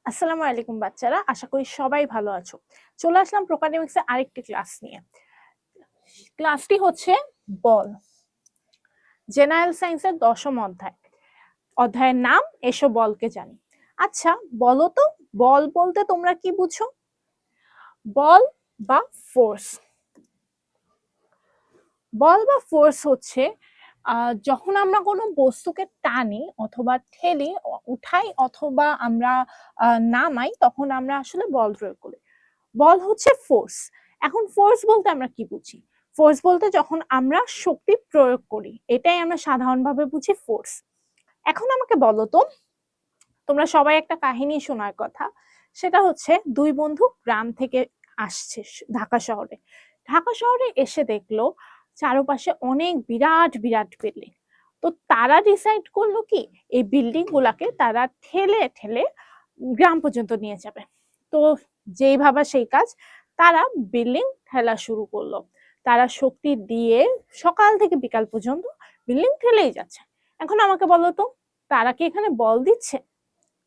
আসসালামু আলাইকুম বাচ্চারা, আশা করি সবাই ভালো আছো। চলে আসলাম প্রোকাডেমিক্সের আরেকটি ক্লাস নিয়ে। ক্লাসটি হচ্ছে বল, জেনারেল সায়েন্সের 10ম অধ্যায়। অধ্যায়ের নাম এসো বলকে জানি। আচ্ছা বলো তো, বল বলতে তোমরা কি বুঝো? বল বা ফোর্স। বল বা ফোর্স হচ্ছে যখন আমরা কোনো বস্তুকে টানি অথবা ঠেলি, উঠাই অথবা আমরা নামাই, তখন আমরা আসলে বল প্রয়োগ করি। বল হচ্ছে ফোর্স। এখন ফোর্স বলতে আমরা কি বুঝি? ফোর্স বলতে যখন আমরা শক্তি প্রয়োগ করি, এটাই আমরা সাধারণভাবে বুঝি ফোর্স। এখন আমাকে বলো তো, তোমরা সবাই একটা কাহিনী শোনার কথা, সেটা হচ্ছে দুই বন্ধু গ্রাম থেকে আসছে ঢাকা শহরে। ঢাকা শহরে এসে দেখলো চারপাশে অনেক বিরাট বিরাট বিল্ডিং। তো তারা ডিসাইড করলো কি, এই বিল্ডিং গুলাকে তারা ঠেলে ঠেলে গ্রাম পর্যন্ত নিয়ে যাবে। তো যেই ভাবা সেই কাজ, তারা বিল্ডিং ঠেলা শুরু করলো। তারা শক্তি দিয়ে সকাল থেকে বিকাল পর্যন্ত বিল্ডিং ঠেলেই যাচ্ছে। এখন আমাকে বলো তো, তারা কি এখানে বল দিচ্ছে?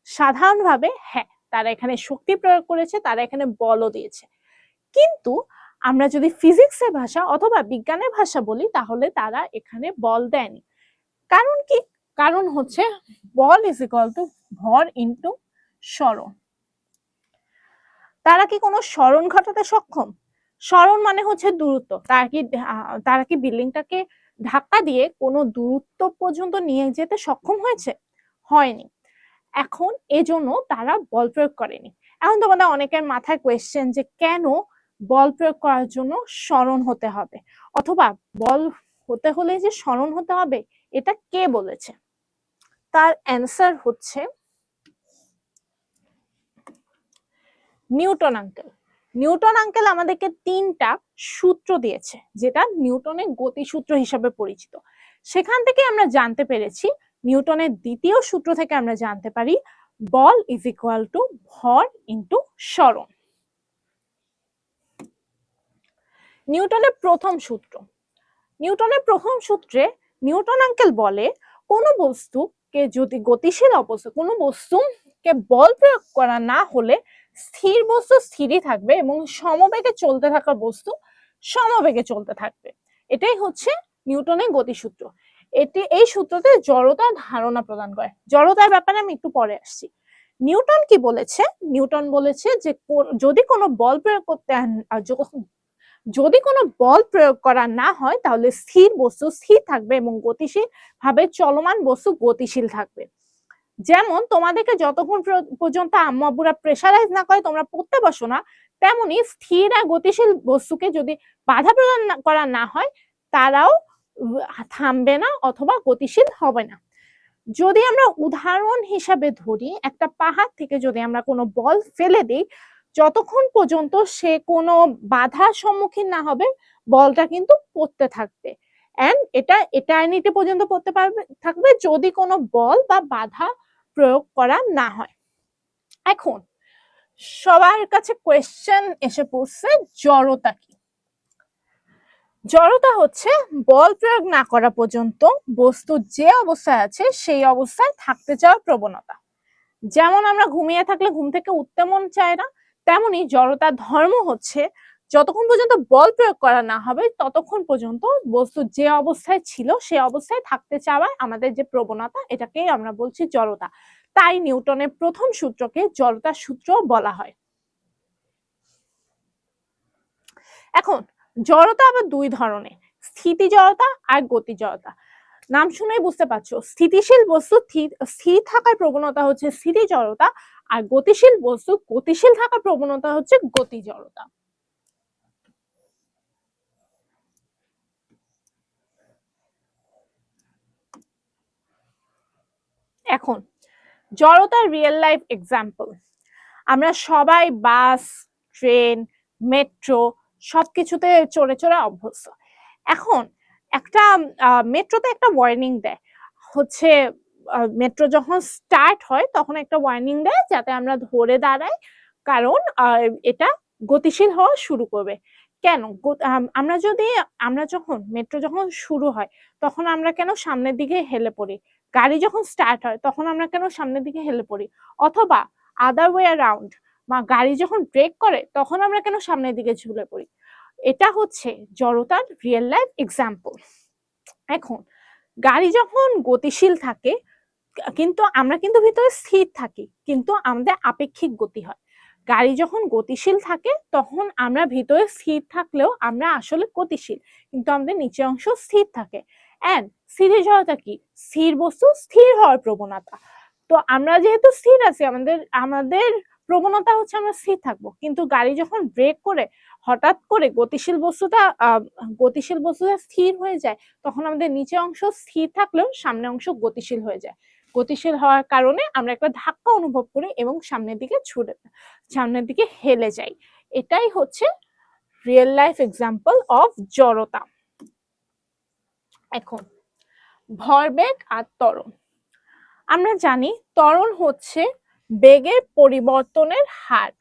সাধারণভাবে হ্যাঁ, তারা এখানে শক্তি প্রয়োগ করেছে, তারা এখানে বলও দিয়েছে। কিন্তু আমরা যদি ফিজিক্সের ভাষা অথবা বিজ্ঞানের ভাষা বলি, তাহলে তারা এখানে বল দেয়নি। কারণ কি? কারণ হচ্ছে বল ইজ ইকুয়াল টু ভর ইন্টু সরণ। তারা কি কোনো সরণ ঘটাতে সক্ষম? সরণ মানে হচ্ছে দূরত্ব। তারা কি বিল্ডিংটাকে ধাক্কা দিয়ে কোনো দূরত্ব পর্যন্ত নিয়ে যেতে সক্ষম হয়েছে? হয়নি। এখন এজন্য তারা বল প্রয়োগ করেনি। এখন তোমাদের অনেকের মাথায় কোয়েশ্চেন যে কেন বল প্রয়োগ করার জন্য সরণ হতে হবে, অথবা বল হতে হলে যে সরণ হতে হবে, এটা কে বলেছে? তার অ্যান্সার হচ্ছে নিউটন আঙ্কেল। নিউটন আঙ্কেল আমাদেরকে 3টা সূত্র দিয়েছে, যেটা নিউটনের গতিসূত্র হিসাবে পরিচিত। সেখান থেকে আমরা জানতে পেরেছি, নিউটনের দ্বিতীয় সূত্র থেকে আমরা জানতে পারি বল ইজ ইকুয়াল টু ভর ইন্টু সরণ। নিউটনের প্রথম সূত্র। নিউটনের প্রথম সূত্রে নিউটন আঙ্কেল বলে, কোনো বস্তুকে যদি গতিশীল অবস্থা, কোনো বস্তুকে বল প্রয়োগ করা না হলে স্থির বস্তু স্থিরই থাকবে এবং সমবেগে চলতে থাকা বস্তু সমবেগে চলতে থাকবে। এটাই হচ্ছে নিউটনের গতিসূত্র। এই সূত্রতে জড়তার ধারণা প্রদান করে। জড়তার ব্যাপারে আমি একটু পরে আসছি। নিউটন কি বলেছে? নিউটন বলেছে যে যদি কোনো বল প্রয়োগ করতে যদি কোনো বল প্রয়োগ করা না হয়, তাহলে স্থির বস্তু স্থির থাকবে এবং গতিশীল ভাবে চলমান বস্তু গতিশীল থাকবে। যেমন তোমাদেরকে যতক্ষণ পর্যন্ত আম্মু আব্বুরা প্রেসারাইজ না করে তোমরা পড়তে বসো না, তেমনি স্থির আর গতিশীল বস্তুকে যদি বাধা প্রদান করা না হয়, তারাও থামবে না অথবা গতিশীল হবে না। যদি আমরা উদাহরণ হিসাবে ধরি, একটা পাহাড় থেকে যদি আমরা কোনো বল ফেলে দিই, যতক্ষণ পর্যন্ত সে কোনো বাধার সম্মুখীন না হবে, বলটা কিন্তু পড়তে থাকবে। এন্ড এটা এটার্নিটি পর্যন্ত পড়তে থাকবে, যদি কোনো বল বা বাধা প্রয়োগ করা না হয়। এখন সবার কাছে কোয়েশ্চেন এসে পড়ছে, জড়তা কি? জড়তা হচ্ছে বল প্রয়োগ না করা পর্যন্ত বস্তু যে অবস্থায় আছে সেই অবস্থায় থাকতে চাওয়ার প্রবণতা। যেমন আমরা ঘুমিয়ে থাকলে ঘুম থেকে উঠতে মন চায় না, তেমনি জড়তার ধর্ম হচ্ছে যতক্ষণ পর্যন্ত বল প্রয়োগ করা না হবে, ততক্ষণ পর্যন্ত বস্তু যে অবস্থায় ছিল সে অবস্থায় থাকতে চাওয়ার আমাদের যে প্রবণতা, এটাকেই আমরা বলছি জড়তা। তাই নিউটনের প্রথম সূত্রকে জড়তার সূত্র বলা হয়। এখন জড়তা আবার দুই ধরনের, স্থিতি জড়তা আর গতি জড়তা। নাম শুনেই বুঝতে পারছো, স্থিতিশীল বস্তু স্থির থাকার প্রবণতা হচ্ছে স্থিতি জড়তা, আর গতিশীল বস্তু গতিশীল থাকার প্রবণতা হচ্ছে গতি জড়তা। এখন জড়তার রিয়েল লাইফ এক্সাম্পল, আমরা সবাই বাস, ট্রেন, মেট্রো সবকিছুতে চড়ে চড়ে অভ্যস্ত। এখন একটা মেট্রোতে একটা ওয়ার্নিং দেয়, হচ্ছে মেট্রো যখন স্টার্ট হয় তখন একটা ওয়ার্নিং দেয় যাতে আমরা ধরে দাঁড়াই, কারণ এটা গতিশীল হওয়া শুরু করবে। কেন? আমরা যখন মেট্রো যখন শুরু হয়, তখন আমরা কেন সামনের দিকে হেলে পড়ি? গাড়ি যখন স্টার্ট হয় তখন আমরা কেন সামনের দিকে হেলে পড়ি? অথবা আদার ওয়ে অ্যারাউন্ড, বা গাড়ি যখন ব্রেক করে তখন আমরা কেন সামনের দিকে ঝুলে পড়ি। এটা হচ্ছে জড়তার রিয়েল লাইফ এক্সাম্পল। এখন গাড়ি যখন গতিশীল থাকে কিন্তু আমরা কিন্তু ভিতরে স্থির থাকি, কিন্তু আমাদের আপেক্ষিক গতি হয়। গাড়ি যখন গতিশীল থাকে তখন আমরা ভিতরে স্থির থাকলেও আমরা আসলে গতিশীল, কিন্তু আমাদের নিচের অংশ স্থির থাকে। এন্ড স্থির জড়তা কি? স্থির বস্তু স্থির হওয়ার প্রবণতা। তো আমরা যেহেতু স্থির আছি, আমাদের আমাদের প্রবণতা হচ্ছে আমরা স্থির থাকবো, কিন্তু গাড়ি যখন ব্রেক করে হঠাৎ করে গতিশীল বস্তুটা স্থির হয়ে যায়, তখন আমাদের নিচের অংশ স্থির থাকলেও সামনের অংশ গতিশীল হয়ে যায়। গতিশীল হওয়ার কারণে আমরা একটা ধাক্কা অনুভব করি এবং সামনের দিকে হেলে যাই। এটাই হচ্ছে রিয়েল লাইফ এক্সাম্পল অফ জড়তা। এখন ভরবেগ আর ত্বরণ। আমরা জানি ত্বরণ হচ্ছে বেগের পরিবর্তনের হার,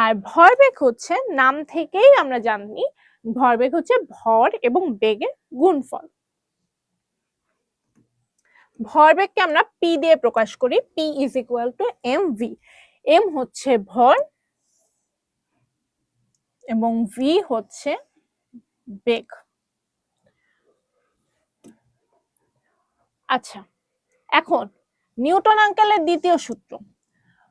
আর ভরবেগ হচ্ছে, নাম থেকেই আমরা জানি ভরবেগ হচ্ছে ভর এবং বেগের গুণফল। ভরবেগকে আমরা পি দিয়ে প্রকাশ করি, P is equal to M V. M হচ্ছে ভর এবং ভি হচ্ছে বেগ। আচ্ছা, এখন নিউটন আঙ্কেলের দ্বিতীয় সূত্র,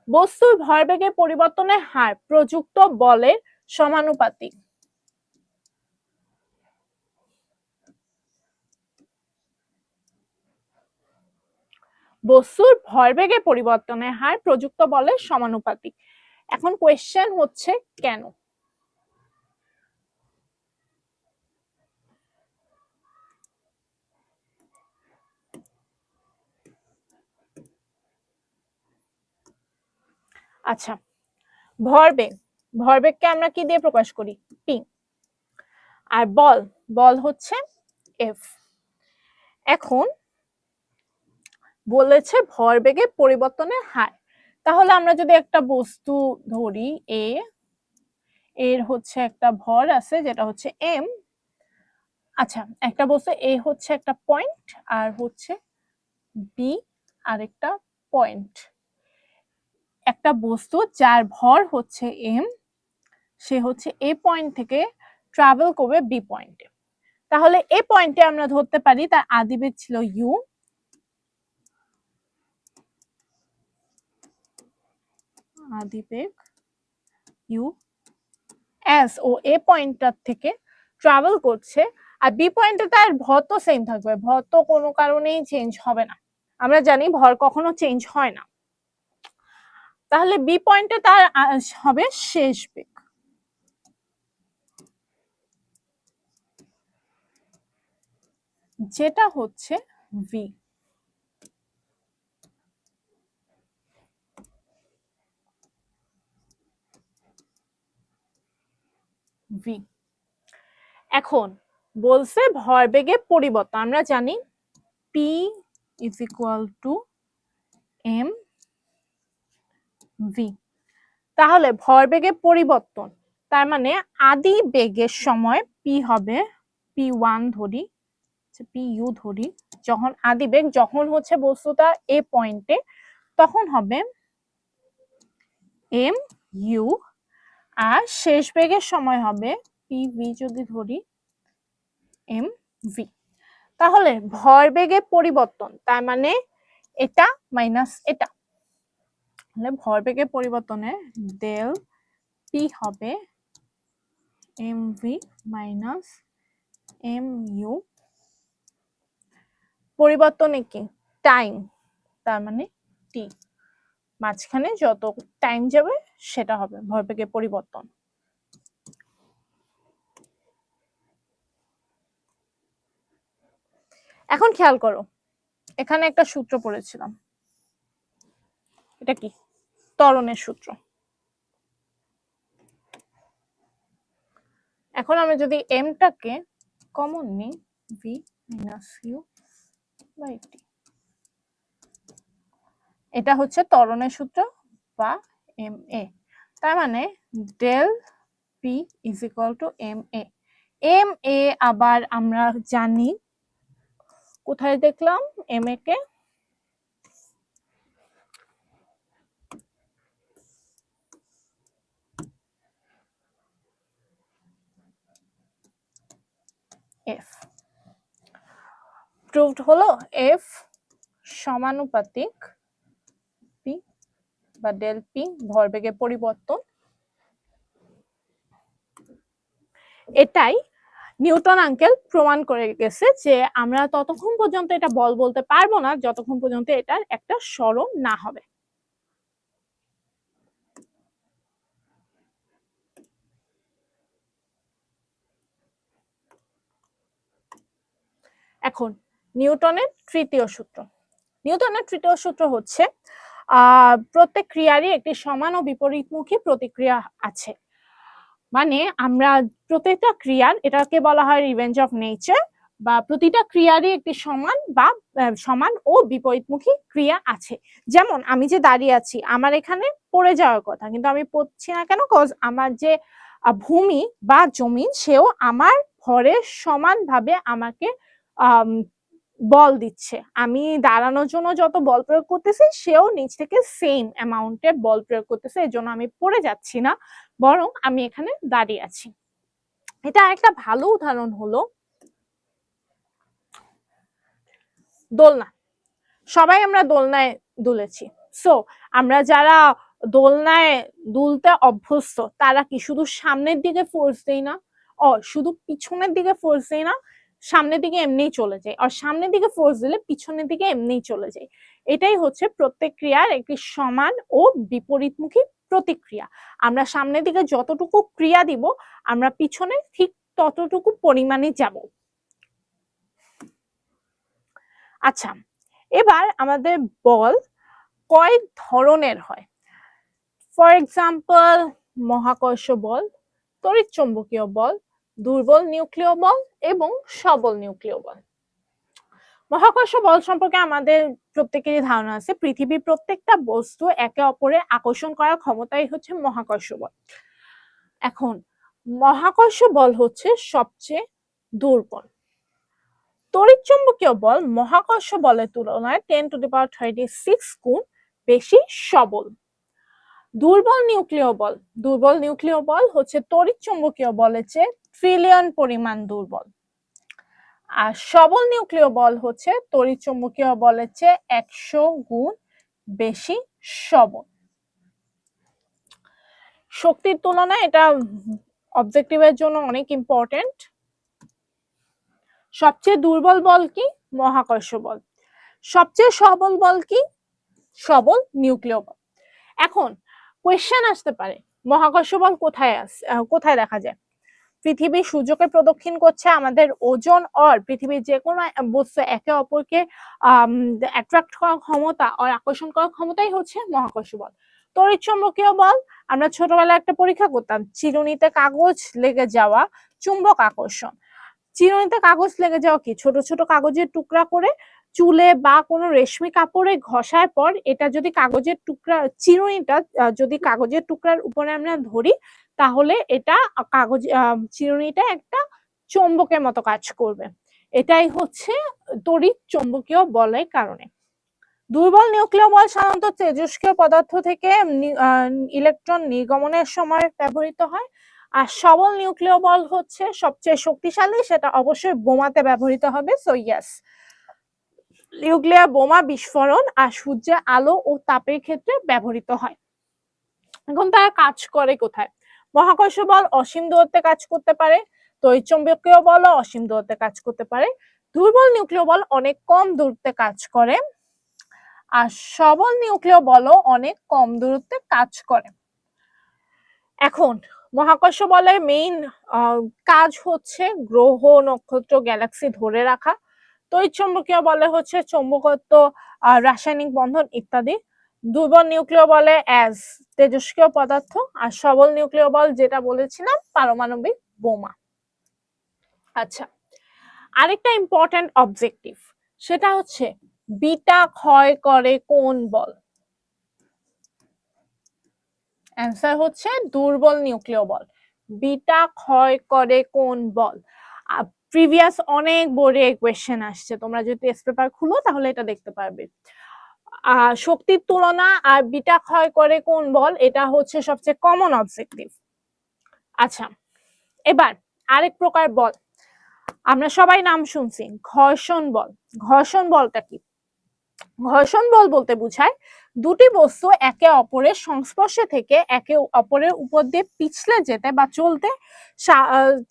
বস্তুর ভরবেগের পরিবর্তনের হার প্রযুক্ত বলের সমানুপাতিক। বস্তুর ভরবেগের পরিবর্তনের হার প্রযুক্ত বলের সমানুপাতিক। এখন কোয়েশ্চেন হচ্ছে কেন? আচ্ছা, ভরবেগকে আমরা কি দিয়ে প্রকাশ করি? পি। আর বল হচ্ছে এফ। এখন বলেছে ভরবেগের পরিবর্তনের হার, তাহলে আমরা যদি একটা বস্তু ধরি এর হচ্ছে একটা ভর আছে যেটা হচ্ছে এম। আচ্ছা, একটা বস্তু এ হচ্ছে একটা পয়েন্ট, আর হচ্ছে বি আরেকটা পয়েন্ট। একটা বস্তু যার ভর হচ্ছে এম, সে হচ্ছে এ পয়েন্ট থেকে ট্রাভেল করবে বি পয়েন্টে। তাহলে এ পয়েন্টে আমরা ধরতে পারি তার আদিবেগ ছিল ইউ, আদিবেগ ইউ এস, ও এ পয়েন্টটার থেকে ট্রাভেল করছে। আর বি পয়েন্টে তার ভর তো সেম থাকবে, ভর তো কোনো কারণেই চেঞ্জ হবে না, আমরা জানি ভর কখনো চেঞ্জ হয় না। তাহলে বি পয়েন্টে তার হবে শেষ বেগ, যেটা হচ্ছে ভি। ভি। এখন বলছে ভরবেগের পরিবর্তন, আমরা জানি P is equal to M V. তাহলে ভরবেগের পরিবর্তন, তার মানে আদি বেগের সময় পি হবে পি ওয়ান ধরি, পি ইউ ধরি, যখন আদি বেগ যখন হচ্ছে বস্তুটা এ পয়েন্টে, তখন হবে এম ইউ। আর শেষ বেগের সময় হবে পি ভি যদি ধরি, এম ভি। তাহলে ভরবেগের পরিবর্তন, তার মানে এটা মাইনাস এটা, তাহলে ভরবেগের পরিবর্তনে ডেল পি হবে M V minus M U. পরিবর্তনে কি? টাইম, তার মানে টি, মাঝখানে যত টাইম যাবে সেটা হবে ভরবেগের পরিবর্তন। এখন খেয়াল করো, এখানে একটা সূত্র পড়েছিলাম, এটা কি? ত্বরণের সূত্র। এখন আমি যদি এমটাকে কমন নিই, V minus U by T, এটা হচ্ছে ত্বরণের সূত্র বা এম এ। তার মানে del P is equal to M A. M A আবার আমরা জানি, কোথায় দেখলাম এম এ কে? এফ। প্রুভড হলো এফ সমানুপাতিক পি বা ডেল পি ভরবেগের পরিবর্তন। এটাই নিউটন আঙ্কেল প্রমাণ করে গেছে যে আমরা ততক্ষণ পর্যন্ত এটা বল বলতে পারবো না যতক্ষণ পর্যন্ত এটার একটা সরণ না হবে। এখন নিউটনের তৃতীয় সূত্র। নিউটনের তৃতীয় সূত্র হচ্ছে প্রত্যেক ক্রিয়ারই একটি সমান ও বিপরীতমুখী প্রতিক্রিয়া আছে। মানে আমরা প্রত্যেকটা ক্রিয়ার, এটাকে বলা হয় রিভেঞ্জ অফ নেচার, বা প্রতিটা ক্রিয়ারই একটি সমান ও বিপরীতমুখী ক্রিয়া আছে। যেমন আমি যে দাঁড়িয়ে আছি, আমার এখানে পড়ে যাওয়ার কথা, কিন্তু আমি পড়ছি না কেন? কজ আমার যে ভূমি বা জমিন, সেও আমার ভরের সমানভাবে আমাকে বল দিচ্ছে। আমি দাঁড়ানোর জন্য যত বল প্রয়োগ করতেছি, সেও নিচ থেকে সেম অ্যামাউন্টের বল প্রয়োগ করতেছে। এর জন্য আমি পড়ে যাচ্ছি না, বরং আমি এখানে দাঁড়িয়ে আছি। এটা একটা ভালো উদাহরণ হলো দোলনা। সবাই আমরা দোলনায় দুলেছি। সো আমরা যারা দোলনায় দুলতে অভ্যস্ত, তারা কি শুধু সামনের দিকে ফোর্স দেই না, শুধু পিছনের দিকে ফোর্স দেই না, সামনের দিকে এমনিই চলে যায়, আর সামনের দিকে ফোর্স দিলে পিছনের দিকে এমনিই চলে যায়। এটাই হচ্ছে প্রত্যেক ক্রিয়ার একটি সমান ও বিপরীতমুখী প্রতিক্রিয়া। আমরা সামনের দিকে যতটুকু ক্রিয়া দিব, আমরা পিছনে ঠিক ততটুকু পরিমাণে যাব। আচ্ছা, এবার আমাদের বল কয়েক ধরনের হয়। ফর এক্সাম্পল, মহাকর্ষ বল, তড়িৎচুম্বকীয় বল, দুর্বল নিউক্লিয় বল এবং সবল নিউক্লিয় বল। মহাকর্ষ বল সম্পর্কে আমাদের প্রত্যেকেরই ধারণা আছে। পৃথিবীর প্রত্যেকটা বস্তু একে অপরের আকর্ষণ করার ক্ষমতাই হচ্ছে মহাকর্ষ বল। এখন মহাকর্ষ বল হচ্ছে সবচেয়ে দুর্বল। তড়িৎচুম্বকীয় বল মহাকর্ষ বলের তুলনায় 10⁻36 গুণ বেশি সবল। দুর্বল নিউক্লিয় বল হচ্ছে তড়িৎচুম্বকীয় বলের চেয়ে ট্রিলিয়ন পরিমাণ দুর্বল। আর সবল নিউক্লিয় বল হচ্ছে তড়িৎচুম্বকীয় বলের চেয়ে 100 গুণ বেশি সবল। শক্তির তুলনায় এটা অবজেক্টিভের জন্য অনেক ইম্পর্টেন্ট। সবচেয়ে দুর্বল বল কি? মহাকর্ষ বল। সবচেয়ে সবল বল কি? সবল নিউক্লিয় বল। এখন কোয়েশ্চেন আসতে পারে, মহাকর্ষ বল কোথায় দেখা যায়? পৃথিবী সূর্যকে প্রদক্ষিণ করছে, আমাদের ওজন আর পৃথিবীর যে কোনো বস্তু একে অপরকে অ্যাট্রাক্ট করার ক্ষমতা আর আকর্ষণ করার ক্ষমতাই হচ্ছে মহাকর্ষ বল। তড়িৎচুম্বকীয় বল, আমরা ছোটবেলায় একটা পরীক্ষা করতাম, চিরুনিতে কাগজ লেগে যাওয়া, চুম্বক আকর্ষণ। চিরুনিতে কাগজ লেগে যাওয়া কি? ছোট ছোট কাগজের টুকরা করে চুলে বা কোনো রেশমি কাপড়ে ঘষার পর এটা যদি কাগজের টুকরা, চিরুনিটা যদি কাগজের টুকরার উপরে আমরা ধরি, তাহলে এটা চিরুনিটা একটা চুম্বকের মতো কাজ করবে। এটাই হচ্ছে তড়িৎ চুম্বকীয় বলের কারণে। দুর্বল নিউক্লিয় বল সাধারণত তেজস্ক্রিয় পদার্থ থেকে ইলেকট্রন নির্গমনের সময় ব্যবহৃত হয়। আর সবল নিউক্লিয় বল হচ্ছে সবচেয়ে শক্তিশালী, সেটা অবশ্যই বোমাতে ব্যবহৃত হবে। সো ইয়েস, নিউক্লিয়ার বোমা বিস্ফোরণ আর সূর্যের আলো ও তাপের ক্ষেত্রে ব্যবহৃত হয়। এখন তারা কাজ করে কোথায়? মহাকর্ষ বল অসীম দূরত্বে কাজ করতে পারে, তড়িৎচুম্বকীয় বলও অসীম দূরত্বে কাজ করতে পারে, দুর্বল নিউক্লিয় বল অনেক কম দূরত্বে কাজ করে, আর সবল নিউক্লিয় বলও অনেক কম দূরত্বে কাজ করে। এখন মহাকর্ষ বলের মেইন কাজ হচ্ছে গ্রহ, নক্ষত্র, গ্যালাক্সি ধরে রাখা। তড়িৎচুম্বকীয় বলে হচ্ছে চৌম্বকত্ব, রাসায়নিক বন্ধন ইত্যাদি। দুর্বল নিউক্লিয় বলে তেজস্ক্রিয় পদার্থ, আর সবল নিউক্লিয় বল যেটা বলেছিলাম পারমাণবিক বোমা। আচ্ছা, আরেকটা ইম্পর্টেন্ট অবজেক্টিভ, সেটা হচ্ছে বিটা ক্ষয় করে কোন বল? অ্যান্সার হচ্ছে দুর্বল নিউক্লিয় বল। বিটা ক্ষয় করে কোন বল? প্রিভিয়াস অনেক বোর্ডে কোয়েশ্চেন আসছে, তোমরা যদি টেস্ট পেপার খুলো তাহলে এটা দেখতে পারবে। শক্তির তুলনা আর বিটা ক্ষয় করে কোন বল, এটা হচ্ছে সবচেয়ে কমন অবজেক্টিভ। আচ্ছা, এবার আরেক প্রকার বল, আমরা সবাই নাম শুনছি ঘর্ষণ বল। ঘর্ষণ বলটা কি? ঘর্ষণ বল বলতে বোঝায় দুটি বস্তু একে অপরের সংস্পর্শে থেকে একে অপরের উপর দিয়ে পিছলে যেতে বা চলতে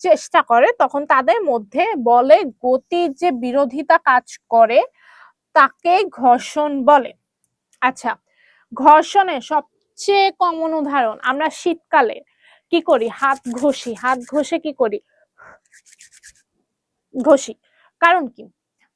চেষ্টা করে, তখন তাদের মধ্যে বলে গতির যে বিরোধিতা কাজ করে তাকে ঘর্ষণ বলে। আচ্ছা, ঘর্ষণের সবচেয়ে কমন উদাহরণ, আমরা শীতকালে কি করি? হাত ঘষি। হাত ঘষে কি করি? ঘষি। কারণ কি?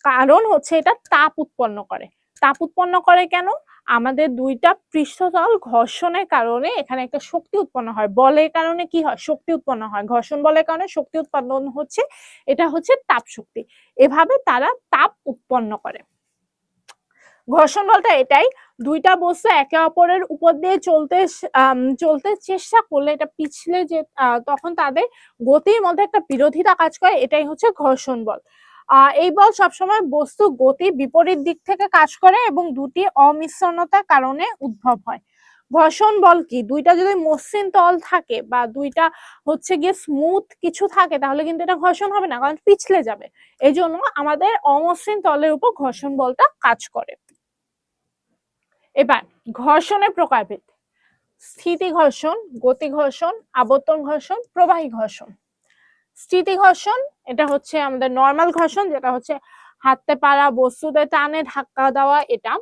কারণ হচ্ছে এটা তাপ উৎপন্ন করে। তাপ উৎপন্ন করে কেন? আমাদের দুইটা পৃষ্ঠতল ঘর্ষণের কারণে এখানে একটা শক্তি উৎপন্ন হয়। বলের কারণে কি হয়? শক্তি উৎপন্ন হয়। ঘর্ষণ বলের কারণে শক্তি উৎপন্ন হচ্ছে, এটা হচ্ছে তাপ শক্তি। এভাবে তারা তাপ উৎপন্ন করে। ঘর্ষণ বলটা এটাই, দুইটা বস্তু একে অপরের উপর দিয়ে চলতে চেষ্টা করলে এটা পিছলে যে তখন তাদের গতির মধ্যে একটা বিরোধিতা কাজ করে, এটাই হচ্ছে ঘর্ষণ বল। এই বল সবসময় বস্তু গতি বিপরীত দিক থেকে কাজ করে এবং দুটি অমিশ্রণতার কারণে উদ্ভব হয়। ঘর্ষণ বল কি? দুইটা যদি মসৃণ তল থাকে বা দুইটা হচ্ছে গিয়ে স্মুথ কিছু থাকে তাহলে কিন্তু এটা ঘর্ষণ হবে না, কারণ পিছলে যাবে। এই জন্য আমাদের অমসৃণ তলের উপর ঘর্ষণ বলটা কাজ করে। এবার ঘর্ষণের প্রকারভেদ: স্থিতি ঘর্ষণ, গতি ঘর্ষণ, আবর্তন ঘর্ষণ, প্রবাহী ঘর্ষণ। স্থিতি ঘর্ষণ এটা হচ্ছে আমাদের নর্মাল ঘর্ষণ, যেটা হচ্ছে হাতে পাড়া বস্তুতে টানে ধাক্কা দেওয়া এটা।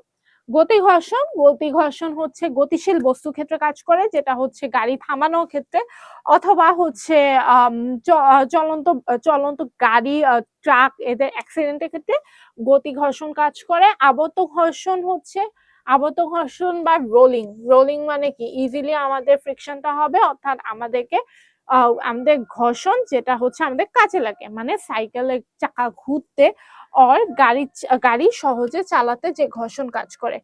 গতি ঘর্ষণ, গতি ঘর্ষণ হচ্ছে গতিশীল বস্তু ক্ষেত্রে কাজ করে, যেটা হচ্ছে গাড়ি থামানোর ক্ষেত্রে অথবা হচ্ছে চলন্ত চলন্ত গাড়ি, ট্রাক এদের অ্যাক্সিডেন্টের ক্ষেত্রে গতি ঘর্ষণ কাজ করে। আবর্ত ঘর্ষণ হচ্ছে আবর্ত ঘর্ষণ বা রোলিং। রোলিং মানে কি? ইজিলি আমাদের ফ্রিকশনটা হবে, অর্থাৎ আমাদের ঘর্ষণ যেটা হচ্ছে আমাদের কাজে লাগে, মানে সাইকেলের চাকা ঘুরতে আর গাড়ি সহজে চালাতে যে ঘর্ষণ কাজ করে।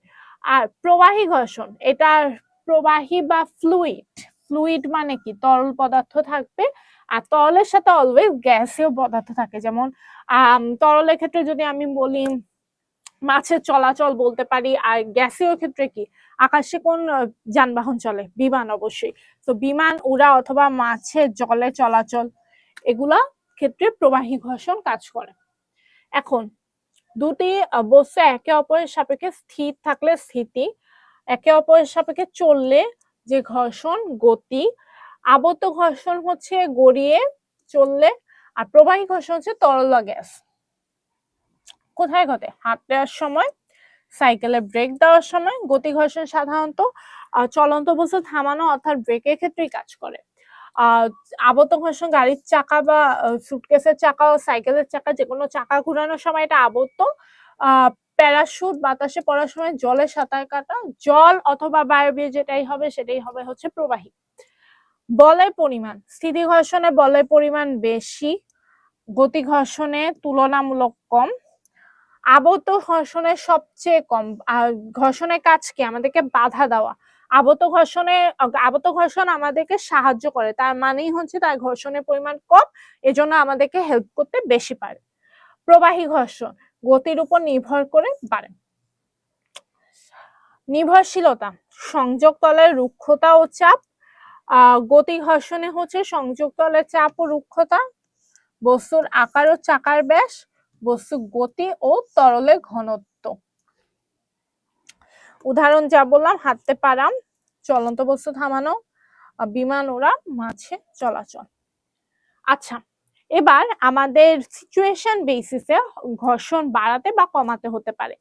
আর প্রবাহী ঘর্ষণ, এটা প্রবাহী বা ফ্লুইড। ফ্লুইড মানে কি? তরল পদার্থ থাকবে, আর তরলের সাথে অলওয়েজ গ্যাসীয় পদার্থ থাকে। যেমন তরলের ক্ষেত্রে যদি আমি বলি মাছের চলাচল বলতে পারি, আর গ্যাসীয় ক্ষেত্রে কি? আকাশে কোন যানবাহন চলে? বিমান, অবশ্যই। তো বিমান উড়া অথবা মাছের জলে চলাচল, এগুলা ক্ষেত্রে প্রবাহী ঘর্ষণ কাজ করে। এখন দুটি বস্তু একে অপরের সাপেক্ষে স্থির থাকলে স্থিতি, একে অপরের সাপেক্ষে চললে যে ঘর্ষণ গতি, আবর্ত ঘর্ষণ হচ্ছে গড়িয়ে চললে, আর প্রবাহী ঘর্ষণ হচ্ছে তরল গ্যাস। কোথায় ঘটে? হাত দেওয়ার সময়, সাইকেলে ব্রেক দেওয়ার সময়। গতি ঘর্ষণ সাধারণত চলন্ত বস্তু থামানো অর্থাৎ ব্রেকের ক্ষেত্রেই কাজ করে। আবর্ত ঘর্ষণ গাড়ির চাকা বা সুটকেসের চাকা ও সাইকেলের চাকা, যে কোনো চাকা ঘুরানোর সময় এটা আবর্ত। প্যারাশুট বাতাসে পড়ার সময় জলে সাঁতার কাটা, জল অথবা বায়বীয় যেটাই হবে সেটাই হবে হচ্ছে প্রবাহী। বলের পরিমাণ: স্থিতি ঘর্ষণে বলের পরিমাণ বেশি, গতি ঘর্ষণে তুলনামূলক কম। আবর্ত ঘর্ষণের সবচেয়ে কম। ঘর্ষণের কাজ কি? আমাদেরকে বাধা দেওয়া। আবর্ত ঘর্ষণ আমাদেরকে সাহায্য করে, তার মানেই হচ্ছে তার ঘর্ষণের পরিমাণ কম, এজন্য আমাদেরকে হেল্প করতে বেশি পারে। প্রবাহী ঘর্ষণ গতির উপর নির্ভর করে বাড়ে। নির্ভরশীলতা: সংযোগ তলের রুক্ষতা ও চাপ। গতি ঘর্ষণে হচ্ছে সংযোগ তলের চাপ ও রুক্ষতা, বস্তুর আকার ও চাকার ব্যাস, বস্তুর গতি ও তরলের ঘনত্ব। উদাহরণ যা বললাম, হাঁটতে পারা, চলন্ত বস্তু থামানো, বিমান ওড়া, মাঝে চলাচল। আচ্ছা, এবার আমাদের সিচুয়েশন বেসিসে ঘর্ষণ বাড়াতে বা কমাতে হতে পারে,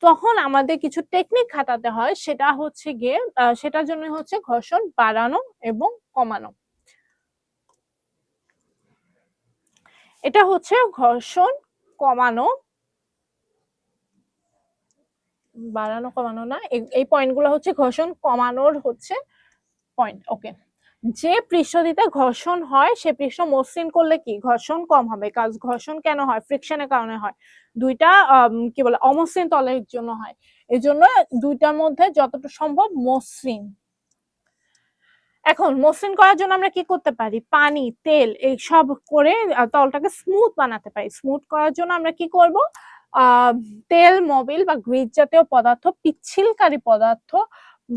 তখন আমাদের কিছু টেকনিক খাটাতে হয়। সেটা হচ্ছে গিয়ে সেটার জন্য হচ্ছে ঘর্ষণ বাড়ানো এবং কমানো। এটা হচ্ছে ঘর্ষণ কমানো, বাড়ানো কমানো না, এই পয়েন্টগুলো হচ্ছে ঘর্ষণ কমানোর হচ্ছে পয়েন্ট। ওকে, যে পৃষ্ঠটিতে ঘর্ষণ হয় সে পৃষ্ঠ মসৃণ করলে কি ঘর্ষণ কম হবে? কাজ ঘর্ষণ কেন হয়? ফ্রিকশনের কারণে হয়। দুইটা কি বলে অমসৃণ তলের জন্য হয়, এই জন্য দুইটার মধ্যে যতটা সম্ভব মসৃণ। এখন মসৃণ করার জন্য আমরা কি করতে পারি? পানি, তেল এই সব করে তলটাকে স্মুথ বানাতে পারি। স্মুথ করার জন্য আমরা কি করব? তেল, মোবিল বা গ্রিজ জাতীয় পদার্থ, পিচ্ছিলকারী পদার্থ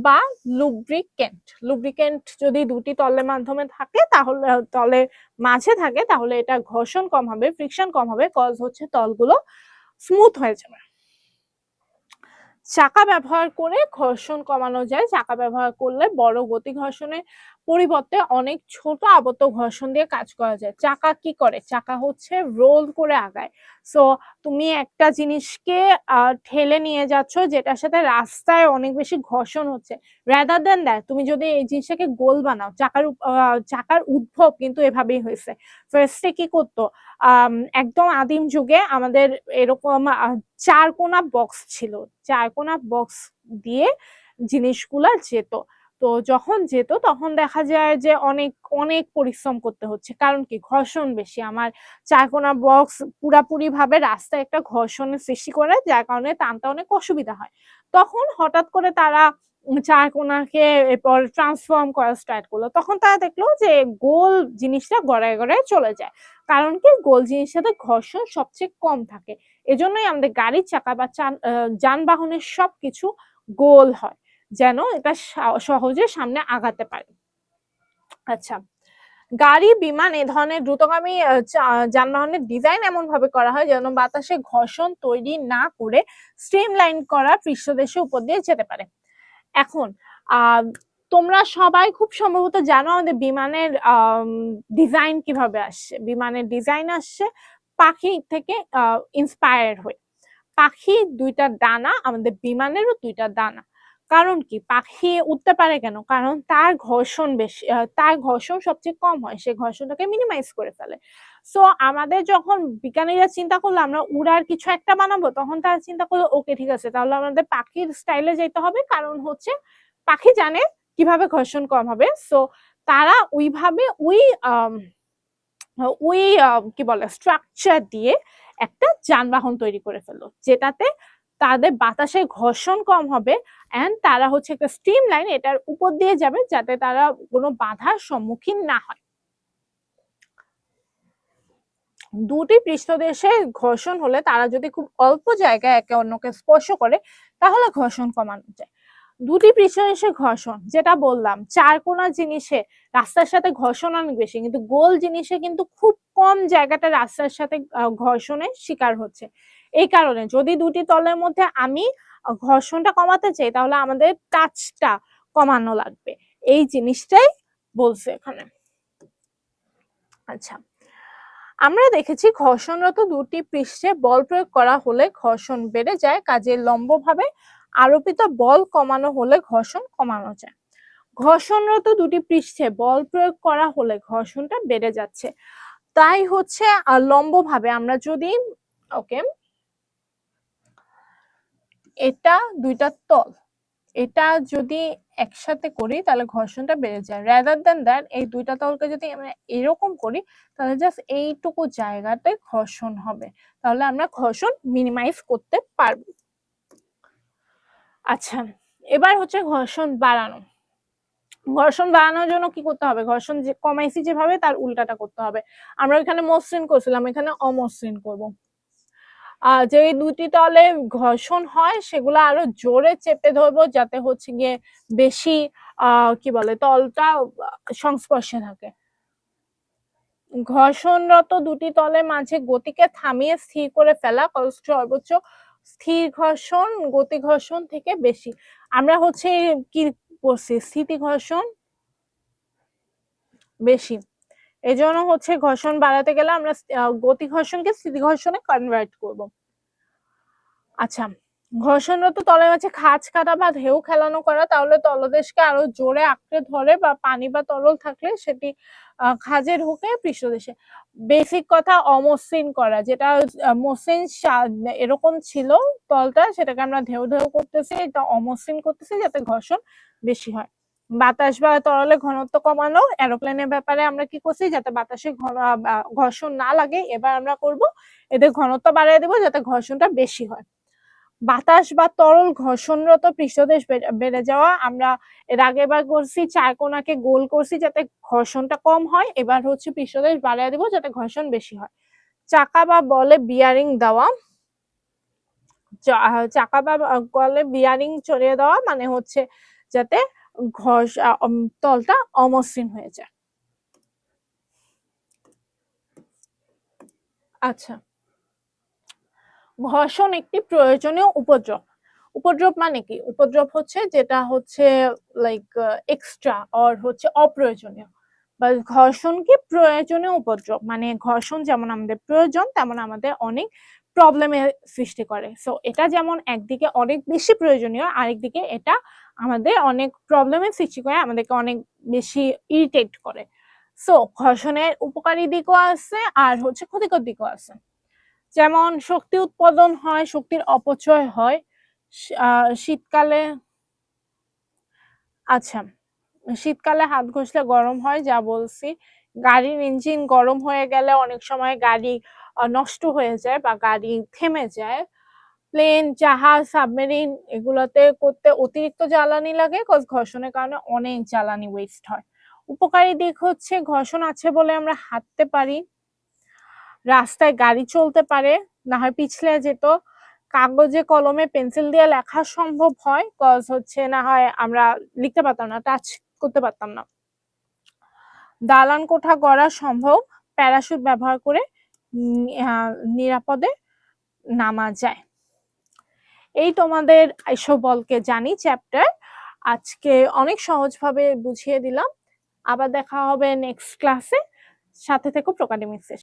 বা লুব্রিকেন্ট। লুব্রিকেন্ট যদি দুটি তলের মাধ্যমে থাকে তাহলে তলের মাঝে থাকে তাহলে এটা ঘর্ষণ কম হবে, ফ্রিকশন কম হবে, কজ হচ্ছে তলগুলো স্মুথ হয়ে যাবে। চাকা ব্যবহার করে ঘর্ষণ কমানো যায়। চাকা ব্যবহার করলে বড় গতি ঘর্ষণের পরিবর্তে অনেক ছোট আবর্ত ঘর্ষণ দিয়ে কাজ করা যায়। চাকা কি করে? চাকা হচ্ছে রোল করে আগায়। সো তুমি একটা জিনিসকে ঠেলে নিয়ে যাচ্ছ যেটার সাথে রাস্তায় অনেক বেশি ঘর্ষণ হচ্ছে, রাদার দেন দ্যাট তুমি যদি এই জিনিসটাকে গোল বানাও, চাকার উদ্ভব কিন্তু এভাবেই হয়েছে। ফার্স্টে কি করতো, একদম আদিম যুগে আমাদের এরকম চারকোনা বক্স ছিল, চারকোনা বক্স দিয়ে জিনিসগুলা যেত। তো যখন যেত তখন দেখা যায় যে অনেক অনেক পরিশ্রম করতে হচ্ছে, কারণ কি ঘর্ষণ বেশি। আমার চারকোনা বক্স পুরাপুরি ভাবে রাস্তায় একটা ঘর্ষণের সৃষ্টি করে, যার কারণে টানতে অনেক অসুবিধা হয়। তখন হঠাৎ করে তারা চারকোনাকে এরপর ট্রান্সফর্ম করা স্টার্ট করলো। তখন তারা দেখলো যে গোল জিনিসটা গড়ায় গড়ায় চলে যায়, কারণ কি গোল জিনিসের সাথে ঘর্ষণ সবচেয়ে কম থাকে। এজন্যই আমাদের গাড়ির চাকা বা যানবাহনের সবকিছু গোল হয়, যেন এটা সহজে সামনে আগাতে পারে। আচ্ছা, গাড়ি, বিমান এ ধরনের দ্রুতগামী যানবাহনের ডিজাইন এমন ভাবে করা হয় যেন বাতাসে ঘর্ষণ তৈরি না করে স্ট্রিমলাইন করা পৃষ্ঠদেশের উপর দিয়ে যেতে পারে। এখন তোমরা সবাই খুব সম্ভবত জানো আমাদের বিমানের ডিজাইন কিভাবে আসছে। বিমানের ডিজাইন আসছে পাখি থেকে ইন্সপায়ার্ড হয়ে। পাখির দুইটা ডানা, আমাদের বিমানেরও দুইটা ডানা। কারণ কি পাখি উঠতে পারে কেন? কারণ তার ঘর্ষণ বেশি, তার ঘর্ষণ সবচেয়ে কম হয়, সে ঘর্ষণটাকে মিনিমাইজ করে ফেলে। সো আমাদের যখন বিজ্ঞানীরা চিন্তা করলো আমরা উড়ার কিছু একটা বানাবো, তখন তারা চিন্তা করলো ওকে ঠিক আছে, তাহলে আমাদের পাখির স্টাইলে যেতে হবে, কারণ হচ্ছে পাখি জানে কিভাবে ঘর্ষণ কম হবে। সো তারা ওইভাবে ওই কি বলে স্ট্রাকচার দিয়ে একটা যানবাহন তৈরি করে ফেললো, যেটাতে তাদের বাতাসে ঘর্ষণ কম হবে এন্ড তারা হচ্ছে একটা স্ট্রিম লাইন এটার উপর দিয়ে যাবে, যাতে তারা কোনো বাধার সম্মুখীন না হয়। দুটি পৃষ্ঠদেশে ঘর্ষণ হলে তারা যদি খুব অল্প জায়গায় একে অন্যকে স্পর্শ করে তাহলে ঘর্ষণ কমানো যায়। দুটি পৃষ্ঠদেশে ঘর্ষণ, যেটা বললাম চারকোনা জিনিসে রাস্তার সাথে ঘর্ষণ অনেক বেশি, কিন্তু গোল জিনিসে কিন্তু খুব কম জায়গাটা রাস্তার সাথে ঘর্ষণের শিকার হচ্ছে। এই কারণে যদি দুটি তলের মধ্যে আমি ঘর্ষণটা কমাতে চাই তাহলে আমাদের টাচটা কমানো লাগবে, এই জিনিসটাই বলছে এখানে। আচ্ছা, আমরা দেখেছি ঘর্ষণরত দুটি পৃষ্ঠে বল প্রয়োগ করা হলে ঘর্ষণ বেড়ে যায়, কাজে লম্বভাবে আরোপিত বল কমানো হলে ঘর্ষণ কমানো যায়। ঘর্ষণরত দুটি পৃষ্ঠে বল প্রয়োগ করা হলে ঘর্ষণটা বেড়ে যাচ্ছে, তাই হচ্ছে লম্বভাবে আমরা যদি ওকে এটা দুইটা তল, এটা যদি একসাথে করি তাহলে ঘর্ষণটা বেড়ে যায়। রাদার দ্যান দ্যাট এই দুইটা তলকে যদি আমরা এরকম করি তাহলে জাস্ট এইটুকু জায়গাতে ঘর্ষণ হবে, তাহলে আমরা ঘর্ষণ মিনিমাইজ করতে পারবো। আচ্ছা, এবার হচ্ছে ঘর্ষণ বাড়ানো। ঘর্ষণ বাড়ানোর জন্য কি করতে হবে? ঘর্ষণ যে কমাইছি যেভাবে তার উল্টাটা করতে হবে। আমরা এখানে মসৃণ করছিলাম, এখানে অমসৃণ করব। যে দুটি তলে ঘর্ষণ হয় সেগুলো আরো জোরে চেপে ধরবো, যাতে হচ্ছে গিয়ে বেশি কি বলে তলটা সংস্পর্শে থাকে। ঘর্ষণরত দুটি তলের মাঝে গতিকে থামিয়ে স্থির করে ফেলা সর্বোচ্চ স্থির ঘর্ষণ গতি ঘর্ষণ থেকে বেশি। আমরা হচ্ছে কি করছি, স্থিতি ঘর্ষণ বেশি, এজন্য হচ্ছে ঘর্ষণ বাড়াতে গেলে আমরা গতি ঘর্ষণকে স্থিতি ঘর্ষণে কনভার্ট করব। আচ্ছা, ঘর্ষণরত তলের মাঝে খাঁজ কাটা বা ঢেউ খেলানো করা, তাহলে তলদেশকে আরো জোরে আঁকড়ে ধরে বা পানি বা তরল থাকলে সেটি খাঁজে ঢুকে পৃষ্ঠদেশে। বেসিক কথা অমসৃণ করা, যেটা মসৃণ এরকম ছিল তলটা, সেটাকে আমরা ঢেউ ঢেউ করতেছি, এটা অমসৃণ করতেছি যাতে ঘর্ষণ বেশি হয়। বাতাস বা তরলের ঘনত্ব কমানো, এরোপ্লেনের ব্যাপারে আমরা কি করছি, যাতে বাতাসে ঘর্ষণ না লাগে, এবার আমরা করব এদের ঘনত্ব বাড়িয়ে দেবো যাতে ঘর্ষণটা বেশি হয়। বাতাস বা তরল ঘর্ষণরত পৃষ্ঠদেশ বেড়ে যাওয়া, আমরা এর আগেবার করছি চারকোনাকে গোল করছি যাতে ঘর্ষণটা কম হয়, এবার হচ্ছে পৃষ্ঠদেশ বাড়িয়ে দেবো যাতে ঘর্ষণ বেশি হয়। চাকা বা বলে বিয়ারিং দেওয়া, চাকা বা বলে বিয়ারিং চড়িয়ে দেওয়া মানে হচ্ছে যাতে তলটা অমসৃণ হয়ে যায়। আচ্ছা, ঘর্ষণ একটি প্রয়োজনীয় উপদ্রব। উপদ্রব মানে কি? উপদ্রব হচ্ছে যেটা হচ্ছে লাইক এক্সট্রা অর হচ্ছে অপ্রয়োজনীয়, বা ঘর্ষণ কি প্রয়োজনীয় উপদ্রব, মানে ঘর্ষণ যেমন আমাদের প্রয়োজন তেমন আমাদের অনেক প্রবলেমের সৃষ্টি করে। সো এটা যেমন একদিকে অনেক বেশি প্রয়োজনীয়, আরেকদিকে এটা আমাদের অনেক প্রবলেমের সৃষ্টি করে, আমাদেরকে অনেক বেশি ইরিটেট করে। সো ঘর্ষণের উপকারী দিকও আছে আর হচ্ছে ক্ষতিকর দিকও আছে। যেমন শক্তি উৎপাদন হয়, শক্তির অপচয় হয়। শীতকালে আচ্ছা, শীতকালে হাত ঘষলে গরম হয়, যা বলছি। গাড়ির ইঞ্জিন গরম হয়ে গেলে অনেক সময় গাড়ি নষ্ট হয়ে যায় বা গাড়ি থেমে যায়। প্লেন, জাহাজ, সাবমেরিন এগুলোতে করতে অতিরিক্ত জ্বালানি লাগে, কজ ঘর্ষণের কারণে অনেক জ্বালানি ওয়েস্ট হয়। উপকারী দিক হচ্ছে ঘর্ষণ আছে বলে আমরা হাঁটতে পারি, রাস্তায় গাড়ি চলতে পারে, না হয় পিছলে যেত, কাগজে কলমে পেন্সিল দিয়ে লেখা সম্ভব হয়, কজ হচ্ছে না হয় আমরা লিখতে পারতাম না, টাচ করতে পারতাম না। দালান কোঠা গড়া সম্ভব, প্যারাশুট ব্যবহার করে নিরাপদে নামা যায়। এই তোমাদের আইসোবলকে জানি চ্যাপ্টার আজকে অনেক সহজভাবে বুঝিয়ে দিলাম। আবার দেখা হবে নেক্সট ক্লাসে। সাথে থেকো প্রোকাডেমিক সেশন।